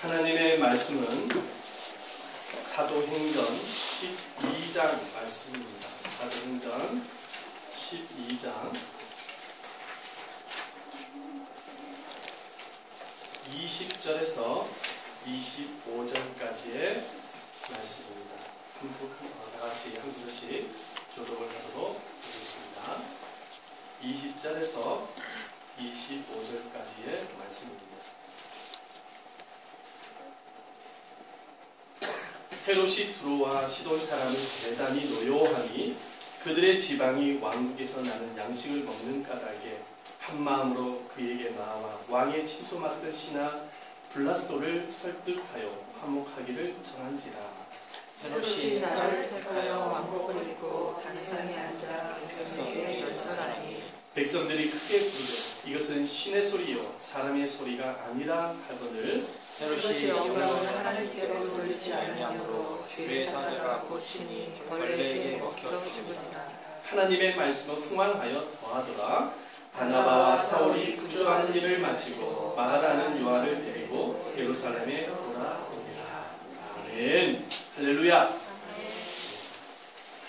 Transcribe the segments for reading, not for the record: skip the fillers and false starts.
하나님의 말씀은 사도행전 12장 말씀입니다. 사도행전 12장 20절에서 25절까지의 말씀입니다. 다 같이 한 구절씩 교독을 하도록 하겠습니다. 20절에서 25절까지의 말씀입니다. 헤롯이 두로와 시돈 사람을 대단히 노여워하니 그들의 지방이 왕국에서 나는 양식을 먹는 까닭에 한 마음으로 그에게 나와 왕의 침소 맡은 신하 블라스도를 설득하여 화목하기를 정한지라. 헤롯이 나를 택하여 왕복을 입고 단상에 앉아 백성에게 연설하니 백성들이 크게 부르되 이것은 신의 소리요 사람의 소리가 아니라 하거늘 헤롯이 영광을 하나님께로 돌리지 아니하므로 주의 사자가 고치니 벌레에게 먹혀 죽으니라. 하나님의 말씀은 흥왕하여 더하더라. 바나바와 사울이 구조하는 일을 마치고 마가라는 요한을 데리고 예루살렘에 돌아오니라. 아멘. 할렐루야.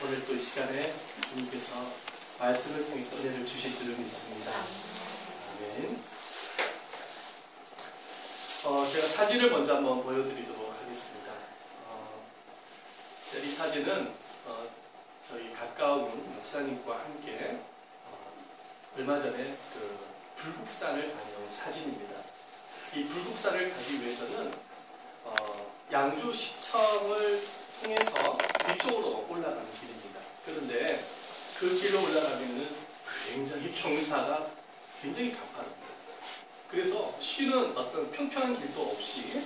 오늘 또 이 시간에 주님께서 말씀을 통해서 은혜를 주실 줄을 믿습니다. 아멘. 제가 사진을 먼저 한번 보여드리도록 하겠습니다. 이 사진은 저희 가까운 목사님과 함께 얼마 전에 그 불국산을 다녀온 사진입니다. 이 불국산을 가기 위해서는 양주시청을 통해서 위쪽으로 올라가는 길입니다. 그런데 그 길로 올라가기에는 굉장히 경사가 굉장히 가파릅니다. 그래서 쉬는 어떤 평평한 길도 없이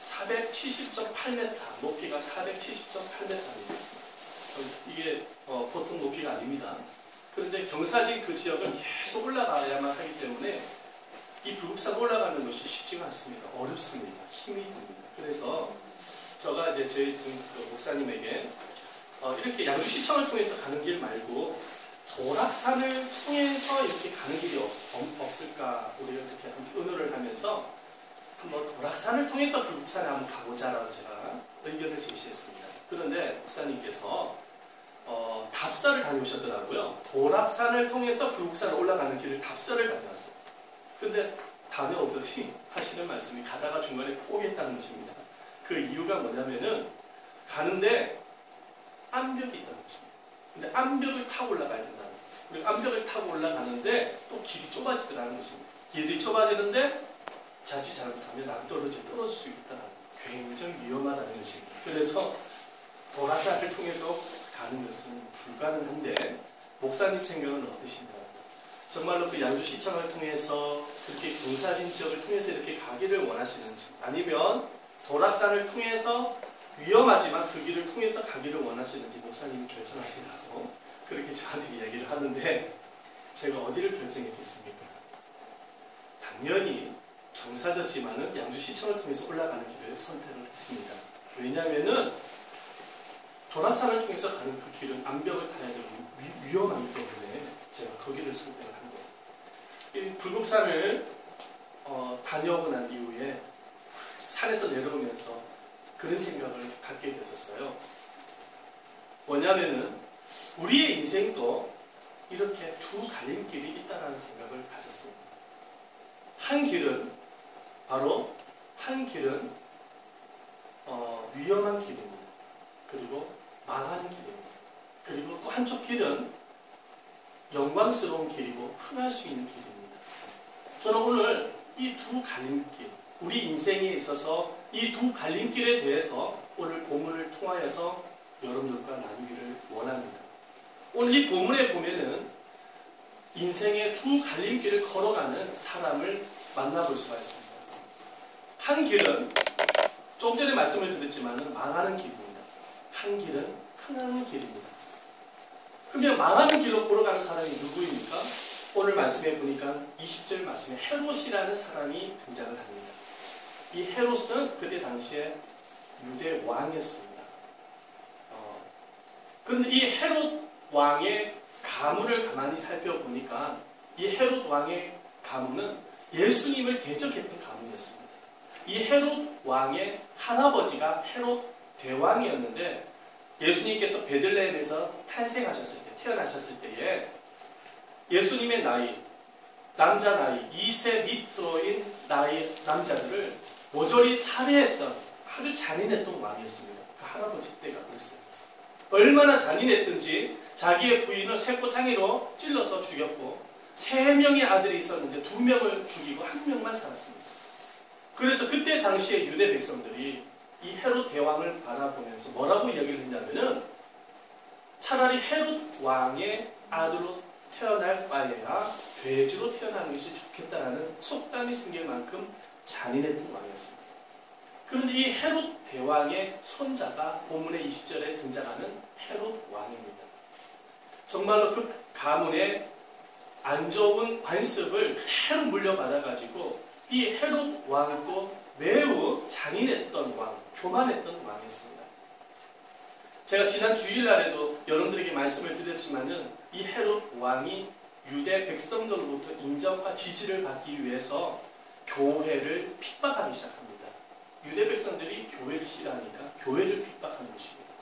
470.8m, 높이가 470.8m입니다. 이게 보통 높이가 아닙니다. 그런데 경사진 그 지역을 계속 올라가야만 하기 때문에 이 불국산 올라가는 것이 쉽지가 않습니다. 어렵습니다. 힘이 듭니다. 그래서 제가 이제 저희 목사님에게 이렇게 양주시청을 통해서 가는 길 말고 도락산을 통해서 이렇게 가는 길이 없을까 우리가 이렇게 의논을 하면서 한번 도락산을 통해서 불국산에 한번 가보자라고 제가 의견을 제시했습니다. 그런데 목사님께서 답사를 다녀오셨더라고요. 도락산을 통해서 불국산을 올라가는 길을 답사를 다녀왔어요. 근데 다녀오더니 하시는 말씀이 가다가 중간에 포기했다는 것입니다. 그 이유가 뭐냐면은 가는데 암벽이 있다는 것입니다. 근데 암벽을 타고 올라가야 된다는 거예요. 그리고 암벽을 타고 올라가는데 또 길이 좁아지더라는 것입니다. 길이 좁아지는데 자칫 잘못하면 떨어질 수 있다는 굉장히 위험하다는 것입니다. 그래서 도락산을 통해서 가는 것은 불가능한데 목사님 생각은 어떠신가요? 정말로 그 양주시청을 통해서 그렇게 경사진 지역을 통해서 이렇게 가기를 원하시는지 아니면 도락산을 통해서 위험하지만 그 길을 통해서 가기를 원하시는지 목사님이 결정하시라고 그렇게 저한테 이야기를 하는데 제가 어디를 결정했겠습니까? 당연히 경사졌지만은 양주시청을 통해서 올라가는 길을 선택을 했습니다. 왜냐하면은 도락산을 통해서 가는 그 길은 암벽을 타야 되고 위험하기 때문에 제가 그 길을 선택을 한 거예요. 이 불국산을 다녀오고 난 이후에 산에서 내려오면서 그런 생각을 갖게 되었어요. 뭐냐면은 우리의 인생도 이렇게 두 갈림길이 있다는 생각을 가졌습니다. 한 길은 위험한 길입니다. 그리고 망하는 길입니다. 그리고 또 한쪽 길은 영광스러운 길이고 흥할 수 있는 길입니다. 저는 오늘 이 두 갈림길, 우리 인생에 있어서 이 두 갈림길에 대해서 오늘 본문을 통하여서 여러분들과 나누기를 원합니다. 오늘 이 본문에 보면은 인생의 두 갈림길을 걸어가는 사람을 만나볼 수가 있습니다. 한 길은 조금 전에 말씀을 드렸지만 망하는 길입니다. 한 길은 흥하는 길입니다. 그러면 망하는 길로 걸어가는 사람이 누구입니까? 오늘 말씀해 보니까 20절 말씀에 헤롯이라는 사람이 등장을 합니다. 이 헤롯은 그때 당시에 유대 왕이었습니다. 그런데 이 헤롯 왕의 가문을 가만히 살펴보니까 이 헤롯 왕의 가문은 예수님을 대적했던 가문이었습니다. 이 헤롯 왕의 할아버지가 헤롯 대왕이었는데 예수님께서 베들레헴에서 태어나셨을 때에 예수님의 나이, 남자 나이 2세 밑으로인 나이 남자들을 모조리 살해했던 아주 잔인했던 왕이었습니다. 그 할아버지 때가 그랬어요. 얼마나 잔인했든지 자기의 부인을 쇠고창이로 찔러서 죽였고 3명의 아들이 있었는데 2명을 죽이고 1명만 살았습니다. 그래서 그때 당시에 유대 백성들이 이 헤롯 대왕을 바라보면서 뭐라고 이야기를 했냐면은 차라리 헤롯 왕의 아들로 태어날 바에야 돼지로 태어나는 것이 좋겠다라는 속담이 생길 만큼 잔인했던 왕이었습니다. 그런데 이 헤롯 대왕의 손자가 본문의 20절에 등장하는 헤롯 왕입니다. 정말로 그 가문의 안 좋은 관습을 그대로 물려받아가지고 이 헤롯 왕도 매우 잔인했던 왕, 교만했던 왕이었습니다. 제가 지난 주일날에도 여러분들에게 말씀을 드렸지만은 이 헤롯 왕이 유대 백성들로부터 인정과 지지를 받기 위해서 교회를 핍박하기 시작합니다. 유대 백성들이 교회를 싫어하니까 교회를 핍박하는 것입니다.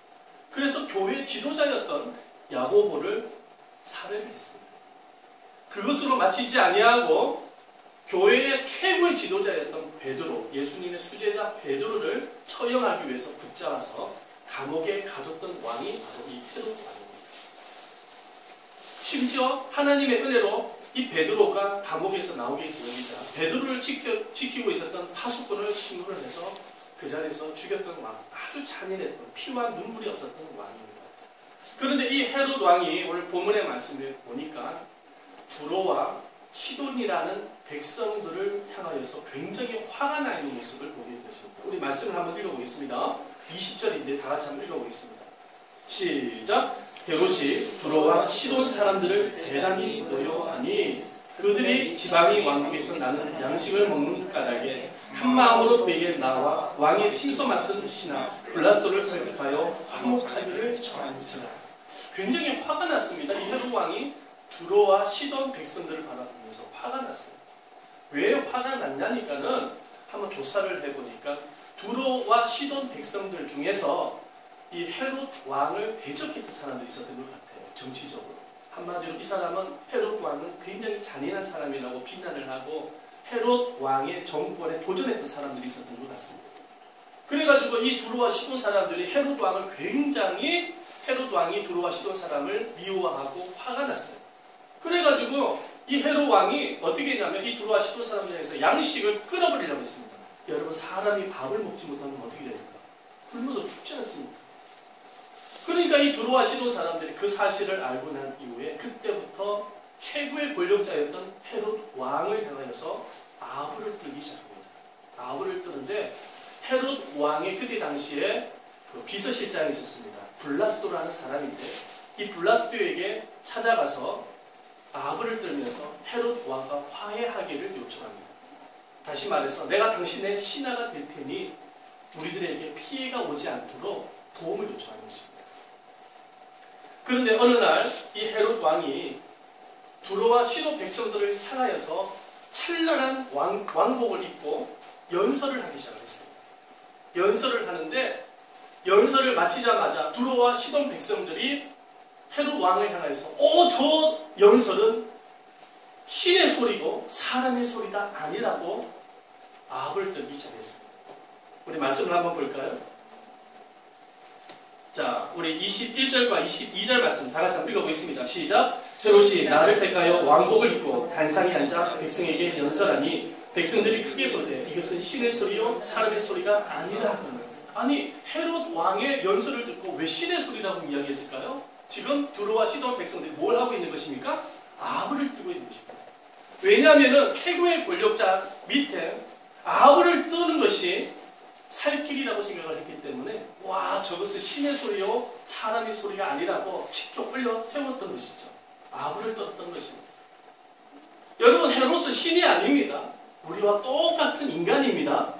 그래서 교회 지도자였던 야고보를 살해를 했습니다. 그것으로 마치지 아니하고 교회의 최고의 지도자였던 베드로, 예수님의 수제자 베드로를 처형하기 위해서 붙잡아서 감옥에 가뒀던 왕이 바로 이 헤롯 왕입니다. 심지어 하나님의 은혜로 이 베드로가 감옥에서 나오게 되자 베드로를 지키고 있었던 파수꾼을 신문을 해서 그 자리에서 죽였던 왕, 아주 잔인했던 피와 눈물이 없었던 왕입니다. 그런데 이 헤롯 왕이 오늘 본문의 말씀을 보니까 두로와 시돈이라는 백성들을 향하여서 굉장히 화가 나 있는 모습을 보게 되십니다. 우리 말씀을 한번 읽어보겠습니다. 20절인데 다 같이 한번 읽어보겠습니다. 시작! 헤롯이 두로와 시돈 사람들을 대단히 노여워하니 그들이 지방의 왕국에서 나는 양식을 먹는 까닭에 한마음으로 그에게 나와 왕의 친소 맡은 신하 블라스도를 설득하여 화목하기를 청하니라. 굉장히 화가 났습니다. 이 헤롯 왕이 두로와 시돈 백성들을 바라보면서 화가 났어요. 왜 화가 났냐니까는 한번 조사를 해보니까 두로와 시돈 백성들 중에서 이 헤롯 왕을 대적했던 사람들이 있었던 것 같아요. 정치적으로. 한마디로 이 사람은 헤롯 왕은 굉장히 잔인한 사람이라고 비난을 하고 헤롯 왕의 정권에 도전했던 사람들이 있었던 것 같습니다. 그래가지고 이 두로와 시돈 사람들이 헤롯 왕을 굉장히 헤롯 왕이 두로와 시돈 사람을 미워하고 화가 났어요. 그래가지고 이 헤롯 왕이 어떻게 했냐면 이 두로와 시돈 사람들에서 양식을 끊어버리려고 했습니다. 여러분 사람이 밥을 먹지 못하면 어떻게 됩니까? 굶어서 죽지 않습니까? 그러니까 이 두로와 시돈 사람들이 그 사실을 알고 난 이후에 그때부터 최고의 권력자였던 헤롯 왕을 향하여서 아부를 뜨기 시작합니다. 아부를 뜨는데 헤롯 왕의 그때 당시에 그 비서실장이 있었습니다. 블라스도라는 사람인데 이 블라스도에게 찾아가서 아부를 떨면서 헤롯 왕과 화해하기를 요청합니다. 다시 말해서 내가 당신의 신하가 될 테니 우리들에게 피해가 오지 않도록 도움을 요청하는 것입니다. 그런데 어느 날 이 헤롯 왕이 두로와 시돈 백성들을 향하여서 찬란한 왕복을 입고 연설을 하기 시작했습니다. 연설을 하는데 연설을 마치자마자 두로와 시돈 백성들이 헤롯 왕을 향하여서 저 연설은 신의 소리고 사람의 소리가 아니라고 아부를 떨기 시작했습니다. 우리 말씀을 한번 볼까요? 자, 우리 21절과 22절 말씀 다 같이 한번 읽어보겠습니다. 시작! 헤롯이 나를 택하여 왕복을 입고 단상에 앉아 백성에게 연설하니 백성들이 크게 부르되 이것은 신의 소리요 사람의 소리가 아니라 하는. 아니 헤롯 왕의 연설을 듣고 왜 신의 소리라고 이야기했을까요? 지금 두로와 시돈 백성들이 뭘 하고 있는 것입니까? 아부를 뜨고 있는 것입니다. 왜냐하면 최고의 권력자 밑에 아부를 뜨는 것이 살 길이라고 생각을 했기 때문에 와 저것은 신의 소리요 사람의 소리가 아니라고 치켜 올려 세웠던 것이죠. 아부를 떴던 것입니다. 여러분 헤롯은 신이 아닙니다. 우리와 똑같은 인간입니다.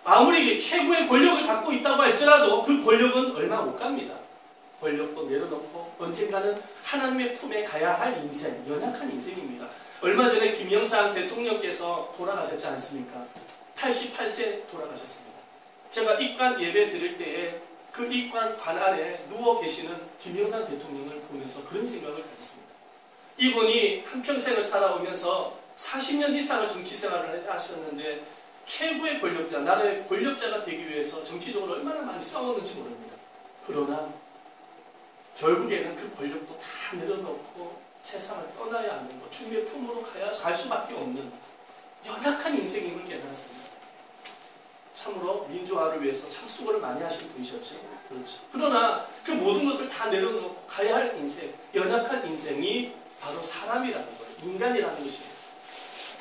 아무리 최고의 권력을 갖고 있다고 할지라도 그 권력은 얼마 못 갑니다. 권력도 내려놓고 언젠가는 하나님의 품에 가야 할 인생, 연약한 인생입니다. 얼마 전에 김영삼 대통령께서 돌아가셨지 않습니까? 88세 돌아가셨습니다. 제가 입관 예배 드릴 때에 그 입관 관 안에 누워 계시는 김영삼 대통령을 보면서 그런 생각을 가졌습니다. 이분이 한평생을 살아오면서 40년 이상을 정치 생활을 하셨는데 최고의 권력자, 나라의 권력자가 되기 위해서 정치적으로 얼마나 많이 싸웠는지 모릅니다. 그러나 결국에는 그 권력도 다 내려놓고 세상을 떠나야 하는 것, 주님의 품으로 갈 수밖에 없는 연약한 인생임을 깨달았습니다. 참으로 민주화를 위해서 참 수고를 많이 하신 분이셨죠. 그렇죠. 그러나 그 모든 것을 다 내려놓고 가야 할 인생, 연약한 인생이 바로 사람이라는 거예요. 인간이라는 것입니다.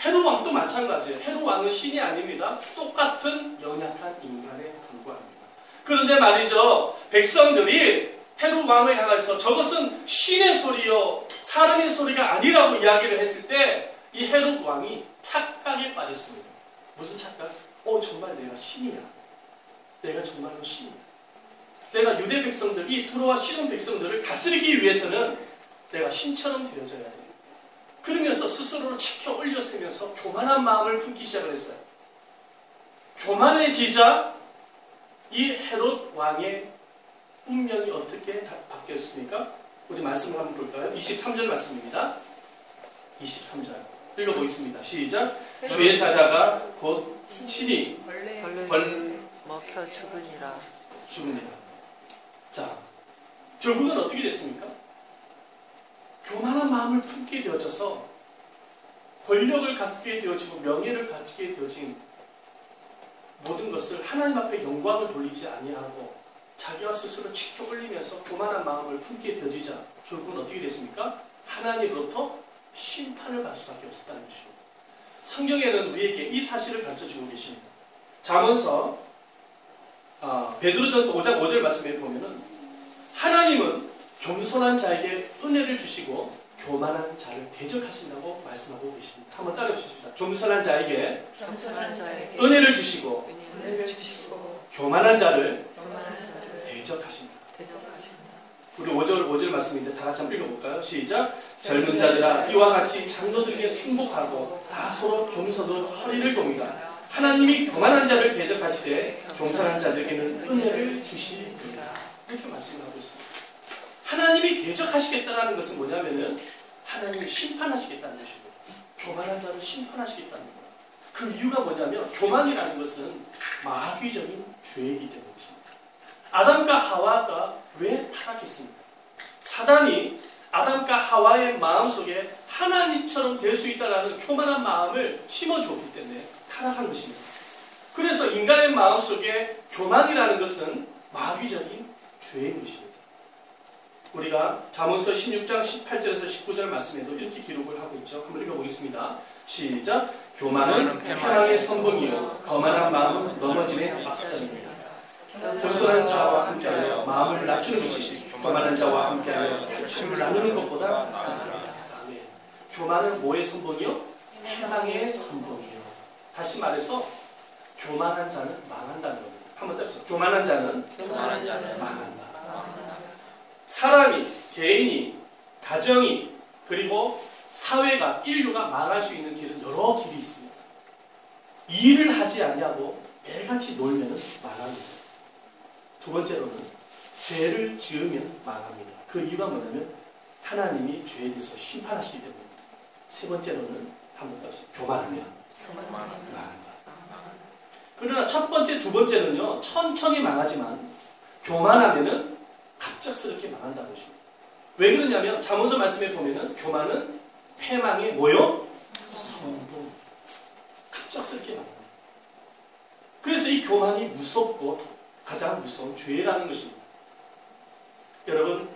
헤롯 왕도 마찬가지예요. 헤롯 왕은 신이 아닙니다. 똑같은 연약한 인간에 불과합니다. 그런데 말이죠, 백성들이 헤롯 왕을 향해서 저것은 신의 소리요 사람의 소리가 아니라고 이야기를 했을 때 이 헤롯 왕이 착각에 빠졌습니다. 무슨 착각? 정말 내가 신이야. 내가 정말로 신이야. 내가 유대 백성들, 이 두로와 시돈 백성들을 다스리기 위해서는 내가 신처럼 되어져야 돼. 그러면서 스스로를 치켜 올려 세면서 교만한 마음을 품기 시작을 했어요. 교만해지자 이 헤롯 왕의 운명이 어떻게 바뀌었습니까? 우리 말씀을 한번 볼까요? 23절 말씀입니다. 23절 읽어보겠습니다. 시작. 주의 사자가 곧 신이 벌레에게 먹혀 죽으니라. 자, 결국은 어떻게 됐습니까? 교만한 마음을 품게 되어져서 권력을 갖게 되어지고 명예를 갖게 되어진 모든 것을 하나님 앞에 영광을 돌리지 아니하고 자기가 스스로 치켜 올리면서 교만한 마음을 품게 되어지자 결국은 어떻게 됐습니까? 하나님으로부터 심판을 받을 수밖에 없었다는 것입니다. 성경에는 우리에게 이 사실을 가르쳐주고 계십니다. 잠언서 베드로전서 5장 5절 말씀에 보면은 하나님은 겸손한 자에게 은혜를 주시고 교만한 자를 대적하신다고 말씀하고 계십니다. 한번 따라해 주십시오. 겸손한 자에게 은혜를 주시고 교만한 자를 대적하신다. 우리 5절 말씀인데 다 같이 한번 읽어볼까요? 시작. 젊은 자들아 이와 같이 장로들에게 순복하고 다 서로 겸손으로 허리를 돕니다. 하나님이 교만한 자를 대적하시되 겸손한 자들에게는 은혜를 주시리라. 이렇게 말씀을 하고 있습니다. 하나님이 대적하시겠다는 것은 뭐냐면은 하나님이 심판하시겠다는 것이고 교만한 자를 심판하시겠다는 거예요. 그 이유가 뭐냐면 교만이라는 것은 마귀적인 죄이기 때문입니다. 아담과 하와가 왜 타락했습니까? 사단이 아담과 하와의 마음속에 하나님처럼 될 수 있다는 교만한 마음을 심어주었기 때문에 타락한 것입니다. 그래서 인간의 마음속에 교만이라는 것은 마귀적인 죄인 것입니다. 우리가 잠언서 16장 18절에서 19절 말씀에도 이렇게 기록을 하고 있죠. 한번 읽어보겠습니다. 시작. 교만은 패망의 선봉이요 거만한 마음은 넘어짐의 앞선입니다. 겸손한 자와 함께하여 마음을 낮추는 것이 교만한 자와 함께하여 힘을 나누는 것보다 나으리라. 교만은 뭐의 선봉이요? 패망의 선봉이요. 다시 말해서 교만한 자는 망한다는 겁니다. 한번 따라서 교만한 자는 망한다. 사람이, 개인이, 가정이, 그리고 사회가, 인류가 망할 수 있는 길은 여러 길이 있습니다. 일을 하지 않냐고 매일같이 놀면 망합니다. 두 번째로는 죄를 지으면 망합니다. 그 이유가 뭐냐면 하나님이 죄에 대해서 심판하시기 때문입니다. 세 번째로는 한번 따서 교만하면 망한다. 그러나 첫 번째, 두 번째는요 천천히 망하지만 교만하면은 갑작스럽게 망한다는 것입니다. 왜 그러냐면 잠언서 말씀에 보면은 교만은 패망의 뭐요? 선봉. 갑작스럽게 망합니다. 그래서 이 교만이 무섭고 가장 무서운 죄라는 것입니다. 여러분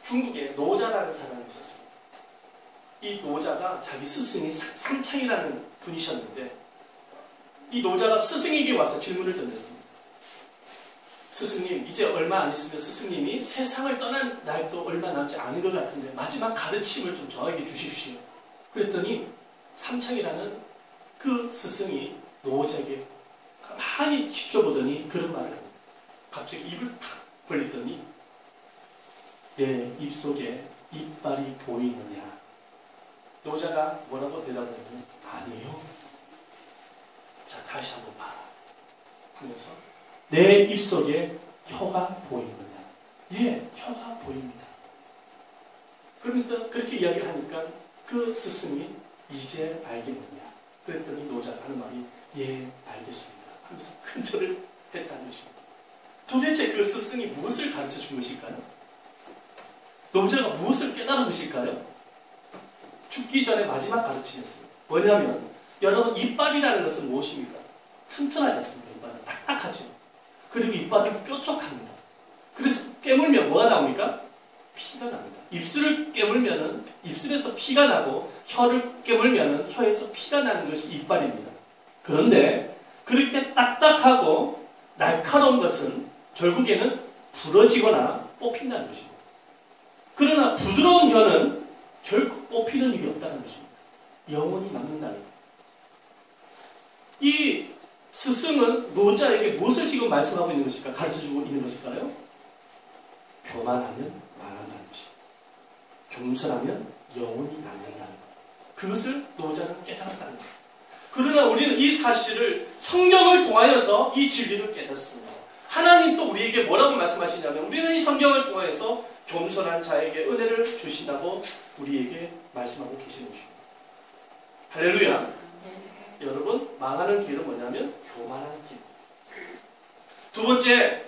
중국에 노자라는 사람이 있었습니다. 이 노자가 자기 스승이 삼창이라는 분이셨는데 이 노자가 스승에게 와서 질문을 던졌습니다. 스승님, 이제 얼마 안 있으면 스승님이 세상을 떠난 나이도 얼마 남지 않은 것 같은데 마지막 가르침을 좀 저에게 주십시오. 그랬더니 삼창이라는 그 스승이 노자에게 가만히 지켜보더니 그런 말을 합니다. 갑자기 입을 탁 벌리더니 내 입속에 이빨이 보이느냐? 노자가 뭐라고 대답하냐면 아니요. 하면서 내 입속에 혀가 보이느냐? 예, 혀가 보입니다. 그러면서 그렇게 이야기를 하니까 그 스승이 이제 알겠느냐? 그랬더니 노자가 하는 말이 예, 알겠습니다 하면서 큰절을 했다는 것입니다. 도대체 그 스승이 무엇을 가르쳐 준 것일까요? 노자가 무엇을 깨달은 것일까요? 죽기 전에 마지막 가르침이었습니다. 뭐냐면 여러분 이빨이라는 것은 무엇입니까? 튼튼하지 않습니까? 이빨은 딱딱하죠. 그리고 이빨은 뾰족합니다. 그래서 깨물면 뭐가 나옵니까? 피가 납니다. 입술을 깨물면은 입술에서 피가 나고 혀를 깨물면은 혀에서 피가 나는 것이 이빨입니다. 그런데 그렇게 딱딱하고 날카로운 것은 결국에는 부러지거나 뽑힌다는 것입니다. 그러나 부드러운 혀는 결코 뽑히는 일이 없다는 것입니다. 영원히 남는다는 것. 이 스승은 노자에게 무엇을 지금 말씀하고 있는 것일까? 가르쳐주고 있는 것일까요? 교만하면 망한다는 것입니다. 겸손하면 영원히 남는다는 것. 그것을 노자는 깨달았다는 것. 그러나 우리는 이 사실을 성경을 통하여서 이 진리를 깨닫습니다. 하나님 또 우리에게 뭐라고 말씀하시냐면 우리는 이 성경을 통해서 겸손한 자에게 은혜를 주신다고 우리에게 말씀하고 계시는 것입니다. 할렐루야. 여러분, 망하는 길은 뭐냐면 교만한 길. 두 번째,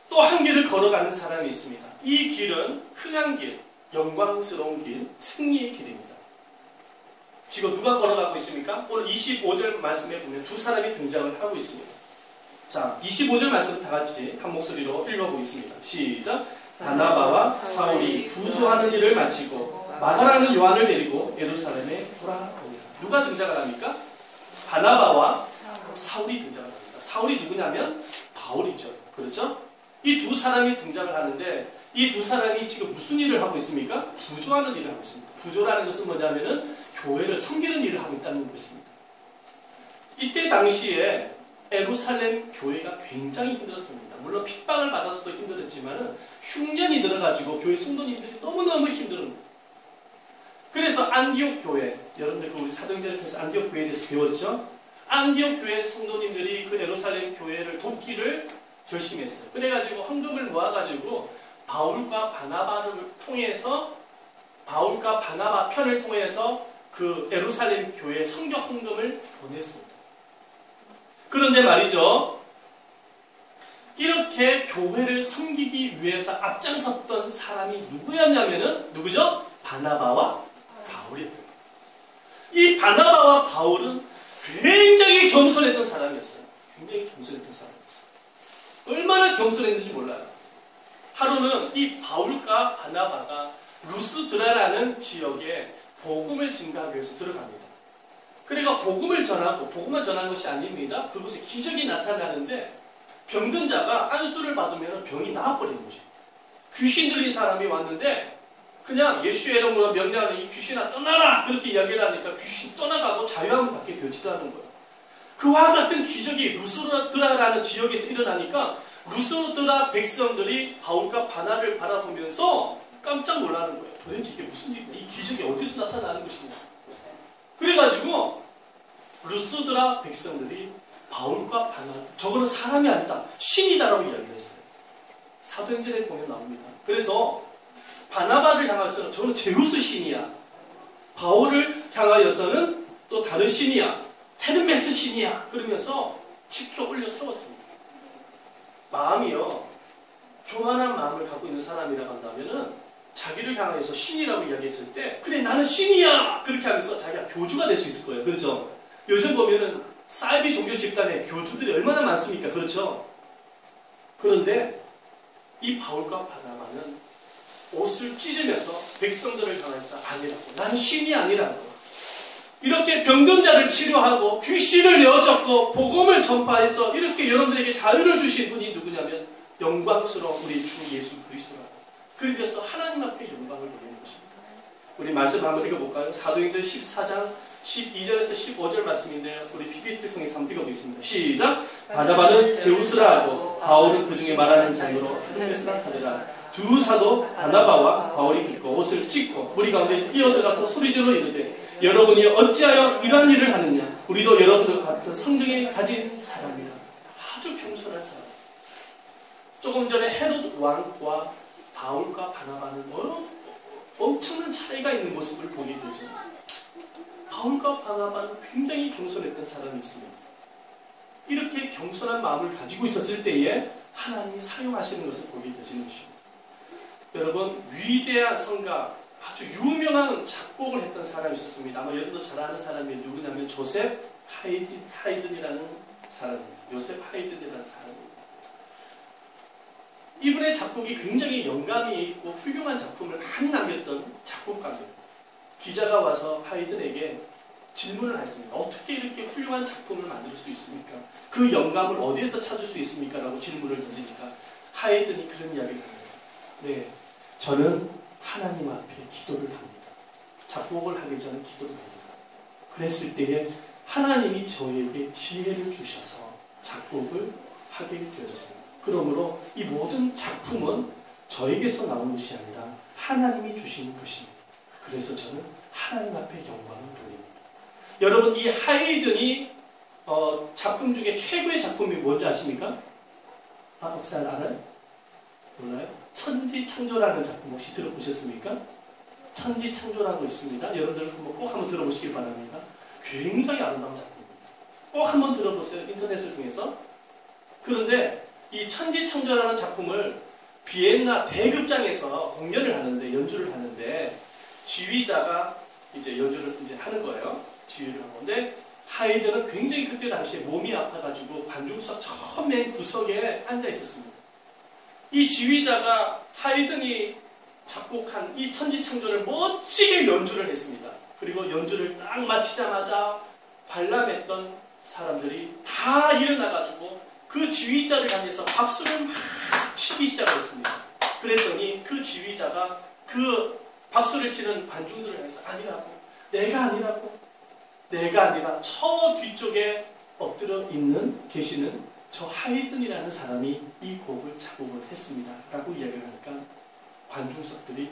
또 한 길을 걸어가는 사람이 있습니다. 이 길은 흥한 길, 영광스러운 길, 승리의 길입니다. 지금 누가 걸어가고 있습니까? 오늘 25절 말씀에 보면 두 사람이 등장을 하고 있습니다. 자, 25절 말씀 다 같이 한 목소리로 읽어보겠습니다. 시작! 바나바와 사울이 구조하는 일을 마치고 마가라는 요한을 데리고 예루살렘에 돌아옵니다. 누가 등장을 합니까? 바나바와 사울이 등장을 합니다. 사울이 누구냐면 바울이죠. 그렇죠? 이 두 사람이 등장을 하는데 이 두 사람이 지금 무슨 일을 하고 있습니까? 부조하는 일을 하고 있습니다. 부조라는 것은 뭐냐면은 교회를 섬기는 일을 하고 있다는 것입니다. 이때 당시에 예루살렘 교회가 굉장히 힘들었습니다. 물론 핍박을 받아서도 힘들었지만 흉년이 들어가지고 교회 성도님들이 너무너무 힘들었습니다. 그래서 안디옥 교회, 여러분들 우리 사도행전을 통해서 안디옥 교회에 대해서 배웠죠? 안디옥 교회 성도님들이 그 예루살렘 교회를 돕기를 결심했어요. 그래가지고 헌금을 모아가지고 바울과 바나바 편을 통해서 그 예루살렘 교회에 성교 헌금을 보냈습니다. 그런데 말이죠. 이렇게 교회를 섬기기 위해서 앞장섰던 사람이 누구였냐면은 누구죠? 바나바와 바울이었던 거예요. 이 바나바와 바울은 굉장히 겸손했던 사람이었어요. 굉장히 겸손했던 사람이었어요. 얼마나 겸손했는지 몰라요. 하루는 이 바울과 바나바가 루스드라라는 지역에 복음을 증가하기 위해서 들어갑니다. 그러니까 복음을 전하고 복음만 전하는 것이 아닙니다. 그곳에 기적이 나타나는데 병든 자가 안수를 받으면 병이 나아버리는 것입니다. 귀신 들린 사람이 왔는데 그냥 예수의 이름으로 명령하는 이 귀신아 떠나라! 그렇게 이야기를 하니까 귀신 떠나가고 자유함을 받게 되지도 않은 거예요. 그와 같은 기적이 루스드라라는 지역에서 일어나니까 루스드라 백성들이 바울과 바나를 바라보면서 깜짝 놀라는 거예요. 도대체 이게 무슨 일이냐? 이 기적이 어디서 나타나는 것이냐? 그래가지고 루스드라 백성들이 바울과 바나, 저거는 사람이 아니다, 신이다라고 이야기를 했어요. 사도행전에 보면 나옵니다. 그래서 바나바를 향해서는 저는 제우스 신이야, 바울을 향하여서는 또 다른 신이야, 헤르메스 신이야, 그러면서 지켜 올려 세웠습니다. 마음이요, 교만한 마음을 갖고 있는 사람이라고 한다면은 자기를 향해서 신이라고 이야기했을 때 그래 나는 신이야 그렇게 하면서 자기가 교주가 될 수 있을 거예요. 그렇죠? 요즘 보면은 사이비 종교 집단에 교주들이 얼마나 많습니까? 그렇죠? 그런데 이 바울과 바나바는 옷을 찢으면서 백성들을 향해서 아니라고, 나는 신이 아니라고, 이렇게 병든 자를 치료하고 귀신을 내어쫓고 복음을 전파해서 이렇게 여러분들에게 자유를 주신 분이 누구냐면 영광스러운 우리 주 예수 그리스도라고. 그래서 하나님 앞에 영광을 돌리는 것입니다. 우리 말씀 한번 읽어볼까요? 사도행전 14장 12절에서 15절 말씀인데요. 우리 PPT를 통해서 한번 읽어보겠습니다. 시작! 바나바는 제우스라 하고 바울은 그 중에 말하는 자유로 헤르메스라 하더라. 두 사도 바나바와 바울이 듣고 옷을 찢고 무리 가운데 뛰어들어가서 소리질러 이르되 여러분이 어찌하여 이러한 일을 하느냐? 우리도 여러분들 같은 성경에 가진 사람이라. 아주 겸손한 사람. 조금 전에 헤롯 왕과 바울과 바나바는 엄청난 차이가 있는 모습을 보게 되죠. 바울과 바나바는 굉장히 겸손했던 사람이었습니다. 이렇게 겸손한 마음을 가지고 있었을 때에 하나님이 사용하시는 것을 보게 되시는 것입니다. 여러분, 위대한 성가, 아주 유명한 작곡을 했던 사람이 있었습니다. 아마 여러분도 잘 아는 사람이 누구냐면 조셉 하이든이라는 사람입니다. 요셉 하이든이라는 사람입니다. 이분의 작곡이 굉장히 영감이 있고 훌륭한 작품을 많이 남겼던 작곡가입니다. 기자가 와서 하이든에게 질문을 했습니다. 어떻게 이렇게 훌륭한 작품을 만들 수 있습니까? 그 영감을 어디에서 찾을 수 있습니까? 라고 질문을 던지니까 하이든이 그런 이야기를 합니다. 네, 저는 하나님 앞에 기도를 합니다. 작곡을 하기 전에 기도를 합니다. 그랬을 때에 하나님이 저에게 지혜를 주셔서 작곡을 하게 되어졌습니다. 그러므로 이 모든 작품은 저에게서 나온 것이 아니라 하나님이 주신 것입니다. 그래서 저는 하나님 앞에 영광을 돌립니다. 여러분, 이 하이든이 작품 중에 최고의 작품이 뭔지 아십니까? 목사님 알아요? 몰라요? 천지창조라는 작품 혹시 들어보셨습니까? 천지창조라고 있습니다. 여러분들 꼭 한번 들어보시길 바랍니다. 굉장히 아름다운 작품입니다. 꼭 한번 들어보세요. 인터넷을 통해서. 그런데 이 천지창조라는 작품을 비엔나 대극장에서 공연을 하는데, 연주를 하는데, 지휘자가 이제 연주를 이제 하는 거예요. 지휘를 하는데, 하이든은 굉장히 그때 당시에 몸이 아파가지고 관중석 처음 맨 구석에 앉아 있었습니다. 이 지휘자가 하이든이 작곡한 이 천지창조를 멋지게 연주를 했습니다. 그리고 연주를 딱 마치자마자 관람했던 사람들이 다 일어나가지고 그 지휘자를 향해서 박수를 막 치기 시작했습니다. 그랬더니 그 지휘자가 그 박수를 치는 관중들을 향해서 아니라고, 내가 아니라 저 뒤쪽에 엎드려 계시는 저 하이든이라는 사람이 이 곡을 작곡을 했습니다. 라고 이야기를 하니까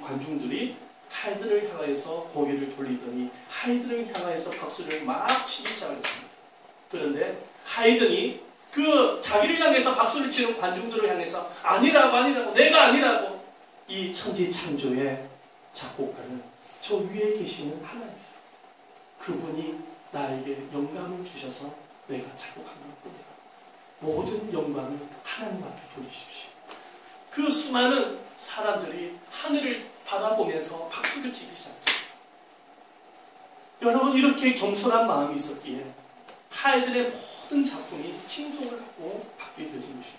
관중들이 하이든을 향해서 고개를 돌리더니 하이든을 향해서 박수를 막 치기 시작했습니다. 그런데 하이든이 그 자기를 향해서 박수를 치는 관중들을 향해서 아니라고, 내가 아니라고, 이 천지창조의 작곡가는 저 위에 계시는 하나님이에요. 그분이 나에게 영감을 주셔서 내가 작곡한 것뿐이야. 모든 영광을 하나님 앞에 돌리십시오. 그 수많은 사람들이 하늘을 바라보면서 박수를 치기 시작했습니다. 여러분, 이렇게 겸손한 마음이 있었기에 하이든의 모든 작품이 칭송을 하고 받게 되어진 것입니다.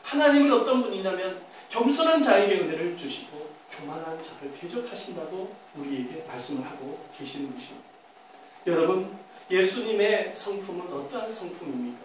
하나님은 어떤 분이냐면 겸손한 자에게 은혜를 주시고 교만한 자를 대적하신다고 우리에게 말씀을 하고 계시는 것입니다. 여러분, 예수님의 성품은 어떠한 성품입니까?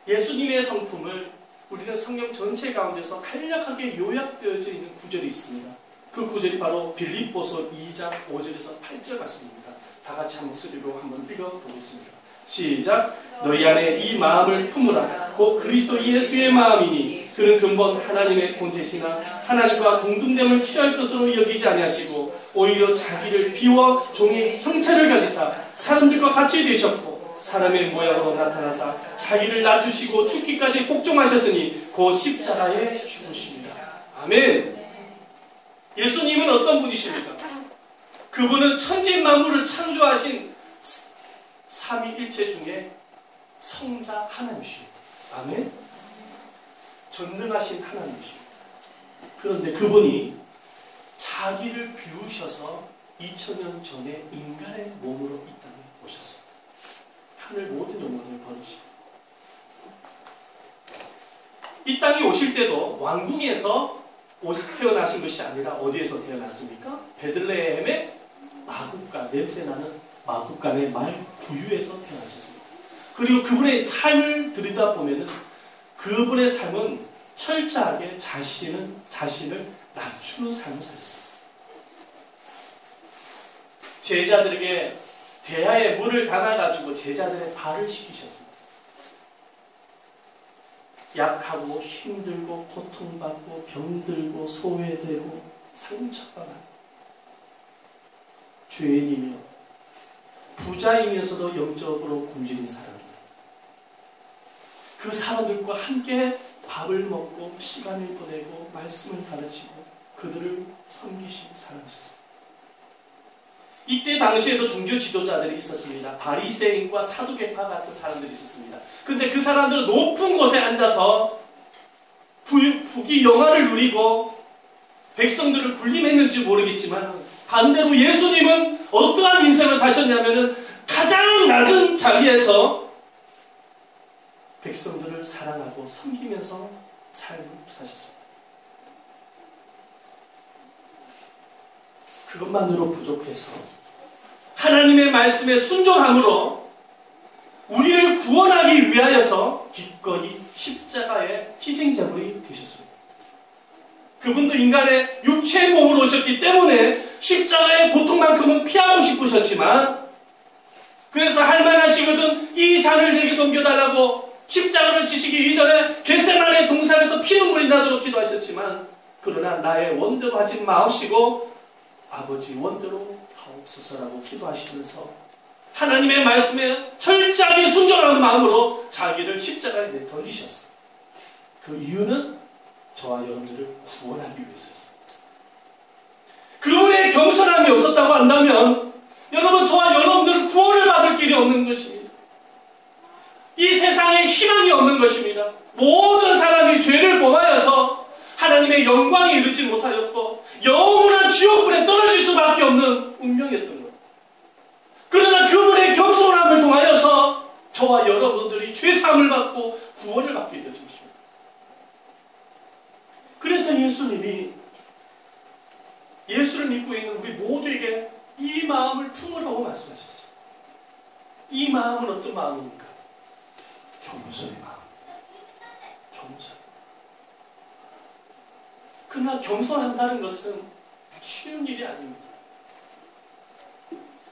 예수님의 성품을 우리는 성경 전체 가운데서 간략하게 요약되어져 있는 구절이 있습니다. 그 구절이 바로 빌립보서 2장 5절에서 8절 말씀입니다. 다 같이 한 목소리로 한번 읽어보겠습니다. 시작. 너희 안에 이 마음을 품으라. 곧 그리스도 예수의 마음이니 그는 근본 하나님의 본체시나 하나님과 동등됨을 취할 것으로 여기지 아니하시고 오히려 자기를 비워 종의 형체를 가지사 사람들과 같이 되셨고 사람의 모양으로 나타나사 자기를 낮추시고 죽기까지 복종하셨으니 곧 십자가에 죽으십니다. 아멘. 예수님은 어떤 분이십니까? 그분은 천지 만물을 창조하신 삼위일체 중에 성자 하나님이십니다. 아멘. 전능하신 하나님이십니다. 그런데 그분이 자기를 비우셔서 2000년 전에 인간의 몸으로 이 땅에 오셨습니다. 하늘 모든 영광을 버리시고 이 땅에 오실 때도 왕궁에서 태어나신 것이 아니라 어디에서 태어났습니까? 베들레헴의 마국간, 냄새나는 마국간의 말 구유에서 태어나셨습니다. 그리고 그분의 삶을 들여다보면 그분의 삶은 철저하게 자신을 낮추는 삶을 살았습니다. 제자들에게 대야에 물을 담아가지고 제자들의 발을 씻기셨습니다. 약하고 힘들고 고통받고 병들고 소외되고 상처받아 죄인이며 부자이면서도 영적으로 굶주린 사람들, 그 사람들과 함께 밥을 먹고 시간을 보내고 말씀을 가르치고 그들을 섬기시고 사랑하셨습니다. 이때 당시에도 종교 지도자들이 있었습니다. 바리새인과 사두개파 같은 사람들이 있었습니다. 그런데 그 사람들은 높은 곳에 앉아서 부귀 영화를 누리고 백성들을 군림했는지 모르겠지만 반대로 예수님은 어떠한 인생을 사셨냐면은 가장 낮은 자리에서 백성들을 사랑하고 섬기면서 삶을 사셨습니다. 그것만으로 부족해서 하나님의 말씀에 순종함으로 우리를 구원하기 위하여서 기꺼이 십자가의 희생자물이 되셨습니다. 그분도 인간의 육체의 몸으로 오셨기 때문에 십자가의 고통만큼은 피하고 싶으셨지만, 그래서 할만하시거든 이 잔을 내게 섬겨달라고 십자가를 지시기 이전에 겟세마네 동산에서 피눈물이 나도록 기도하셨지만, 그러나 나의 원대로 하지 마옵시고 아버지 원대로 하옵소서라고 기도하시면서 하나님의 말씀에 철저하게 순종하는 마음으로 자기를 십자가에 내던지셨어요. 그 이유는 저와 여러분들을 구원하기 위해서였습니다. 그분의 겸손함이 없었다고 한다면 여러분, 저와 여러분들은 구원을 받을 길이 없는 것입니다. 이 세상에 희망이 없는 것입니다. 모든 사람이 죄를 범하여서 하나님의 영광에 이르지 못하였고 영원한 지옥불에 떨어질 수밖에 없는 운명이었던 것. 그러나 그분의 겸손함을 통하여서 저와 여러분들이 죄사함을 받고 구원을 받게 되어진 것입니다. 그래서 예수님이 예수를 믿고 있는 우리 모두에게 이 마음을 품으라고 말씀하셨어요. 이 마음은 어떤 마음입니까? 겸손의 마음. 겸손. 그러나 겸손한다는 것은 쉬운 일이 아닙니다.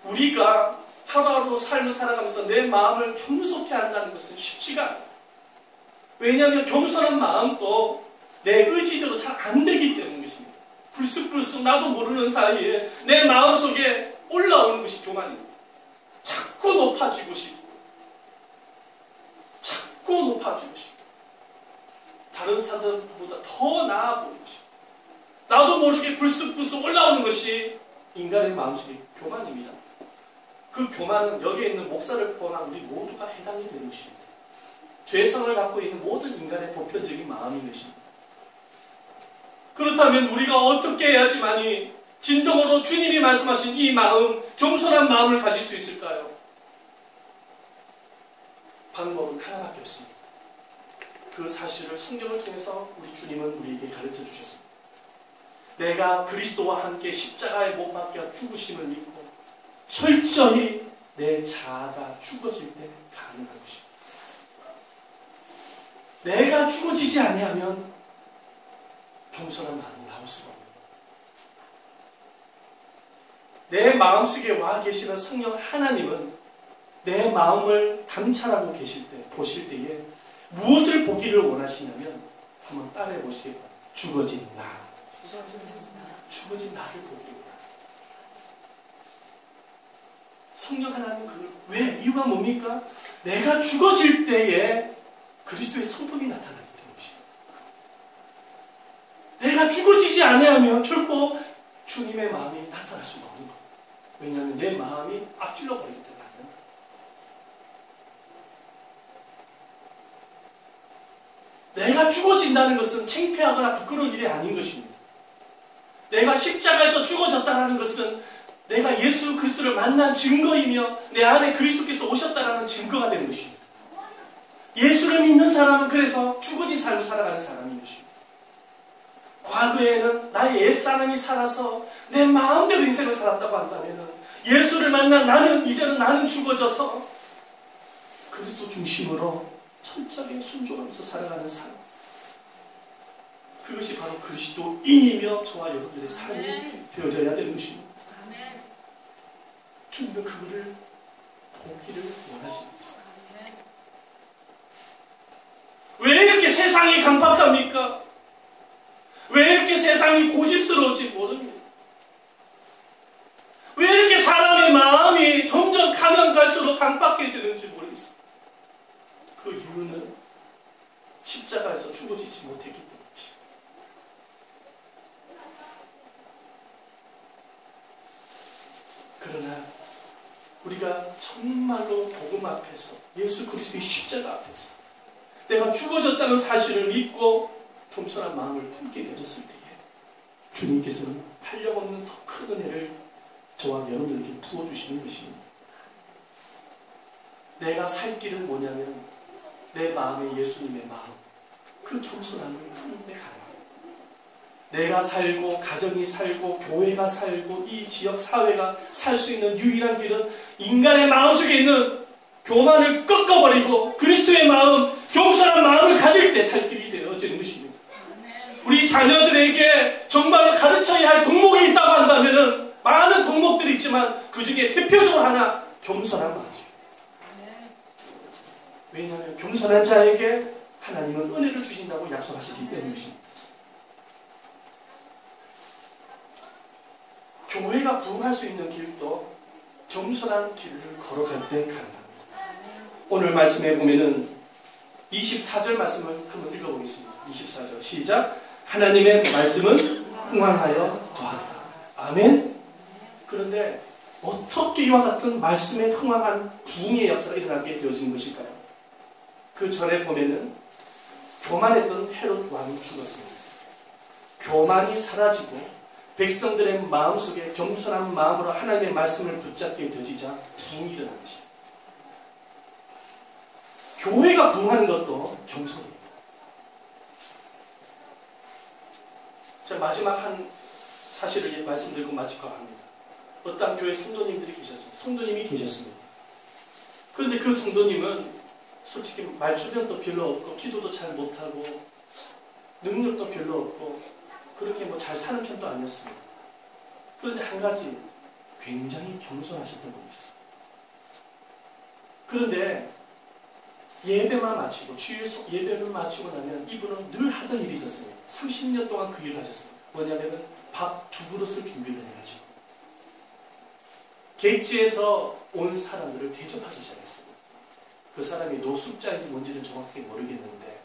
우리가 하루하루 삶을 살아가면서 내 마음을 겸손케 한다는 것은 쉽지가 않아요. 왜냐하면 겸손한 마음도 내 의지대로 잘 안 되기 때문인 것입니다. 불쑥불쑥 나도 모르는 사이에 내 마음속에 올라오는 것이 교만입니다. 자꾸 높아지고 싶고 자꾸 높아지고 싶고 다른 사람보다 더 나아 보이고 싶고 나도 모르게 불쑥불쑥 올라오는 것이 인간의 마음속의 교만입니다. 그 교만은 여기에 있는 목사를 포함한 우리 모두가 해당이 되는 것입니다. 죄성을 갖고 있는 모든 인간의 보편적인 마음인 것입니다. 그렇다면 우리가 어떻게 해야지만이 진정으로 주님이 말씀하신 이 마음, 겸손한 마음을 가질 수 있을까요? 방법은 하나밖에 없습니다. 그 사실을 성경을 통해서 우리 주님은 우리에게 가르쳐 주셨습니다. 내가 그리스도와 함께 십자가에 못 박혀 죽으심을 믿고 철저히 내 자아가 죽어질 때 가능한 것입니다. 내가 죽어지지 아니하면 겸손한 마음이 나올 수가 없습니다. 내 마음속에 와 계시는 성령 하나님은 내 마음을 감찰하고 계실 때, 보실 때에 무엇을 보기를 원하시냐면 한번 따라해 보시기 바랍니다. 죽어진 나. 죽어진 나를 보기를 원합니다. 성령 하나님 왜? 이유가 뭡니까? 내가 죽어질 때에 그리스도의 성품이 나타나기 때문입니다. 내가 죽어지지 아니하면 결코 주님의 마음이 나타날 수가 없는 겁니다. 왜냐하면 내 마음이 앞질러 버리기 때문에 안 된다. 내가 죽어진다는 것은 창피하거나 부끄러운 일이 아닌 것입니다. 내가 십자가에서 죽어졌다는 것은 내가 예수 그리스도를 만난 증거이며 내 안에 그리스도께서 오셨다는 증거가 되는 것입니다. 예수를 믿는 사람은 그래서 죽어진 삶을 살아가는 사람인 것입니다. 과거에는 나의 옛사람이 살아서 내 마음대로 인생을 살았다고 한다면 예수를 만난 나는 이제는 나는 죽어져서 그리스도 중심으로 철저하게 순종하면서 살아가는 삶. 그것이 바로 그리스도인이며 저와 여러분들의 삶이 되어져야 되는 것입니다. 주님은 그거를 보기를 원하십니다. 왜 이렇게 세상이 강팍합니까? 왜 이렇게 세상이 고집스러운지 모릅니다. 왜 이렇게 사람의 마음이 점점 가면 갈수록 강팍해지는지 모르겠습니다. 그 이유는 십자가에서 죽어지지 못했기 때문이죠. 그러나 우리가 정말로 복음 앞에서 예수 그리스도의 십자가 앞에서 내가 죽어졌다는 사실을 믿고 겸손한 마음을 품게 되었을 때에 주님께서는 한량없는 더 큰 은혜를 저와 여러분들에게 부어주시는 것입니다. 내가 살 길은 뭐냐면 내 마음에 예수님의 마음, 그 겸손함을 푸는 데 가능합니다. 내가 살고 가정이 살고 교회가 살고 이 지역 사회가 살 수 있는 유일한 길은 인간의 마음속에 있는 교만을 꺾어버리고 그리스도의 마음, 겸손한 마음을 가질 때 살 길이 되어지는 것입니다. 우리 자녀들에게 정말로 가르쳐야 할 덕목이 있다고 한다면 많은 덕목들이 있지만 그 중에 대표적으로 하나 겸손한 마음이에요. 왜냐하면 겸손한 자에게 하나님은 은혜를 주신다고 약속하시기 때문이십니다. 교회가 부흥할 수 있는 길도 겸손한 길을 걸어갈 때 가능합니다. 오늘 말씀에 보면은 24절 말씀을 한번 읽어보겠습니다. 24절 시작. 하나님의 말씀은 흥왕하여 더하다. 아멘. 그런데 어떻게 이와 같은 말씀에 흥왕한 부흥의 역사가 일어나게 되어진 것일까요? 그 전에 보면은 교만했던 헤롯 왕이 죽었습니다. 교만이 사라지고 백성들의 마음속에 겸손한 마음으로 하나님의 말씀을 붙잡게 되어지자 부흥이 일어난 것입니다. 교회가 부흥하는 것도 겸손입니다. 자, 마지막 한 사실을 말씀드리고 마치고 합니다. 어떤 교회 성도님들이 계셨습니다. 성도님이 계셨습니다. 그런데 그 성도님은 솔직히 말주변도 별로 없고 기도도 잘 못하고 능력도 별로 없고 그렇게 뭐 잘 사는 편도 아니었습니다. 그런데 한 가지 굉장히 겸손하셨던 분이셨습니다. 그런데 예배만 마치고 주일 예배를 마치고 나면 이분은 늘 하던 일이 있었습니다. 30년 동안 그 일을 하셨습니다. 뭐냐면 밥 2그릇을 준비를 해가지고 객지에서 온 사람들을 대접하기 시작했습니다. 그 사람이 노숙자인지 뭔지는 정확하게 모르겠는데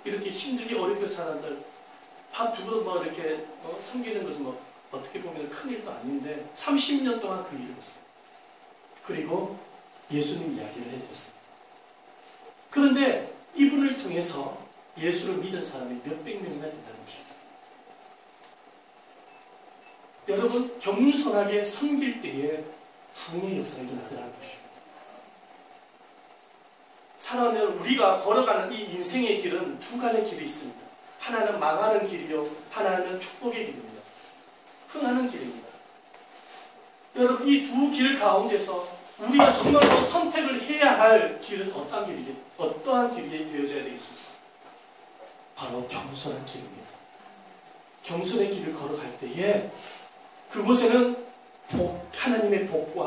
이렇게 힘들게 어렵게 사람들 밥 2그릇 뭐 이렇게 섬기는 것은 뭐 어떻게 보면 큰 일도 아닌데 30년 동안 그 일을 했어요. 그리고 예수님 이야기를 해드렸습니다. 그런데 이분을 통해서 예수를 믿은 사람이 몇백 명이나 된다는 것입니다. 여러분, 겸손하게 섬길 때에 부흥의 역사가 일어나더라는 것입니다. 사람은 우리가 걸어가는 이 인생의 길은 두 갈래 길이 있습니다. 하나는 망하는 길이요, 하나는 축복의 길입니다. 흥하는 길입니다. 여러분, 이 두 길 가운데서 우리가 정말로 선택을 해야 할 길은 어떠한 길이 되어져야 되겠습니까? 바로 겸손한 길입니다. 겸손의 길을 걸어갈 때에 그곳에는 하나님의 복과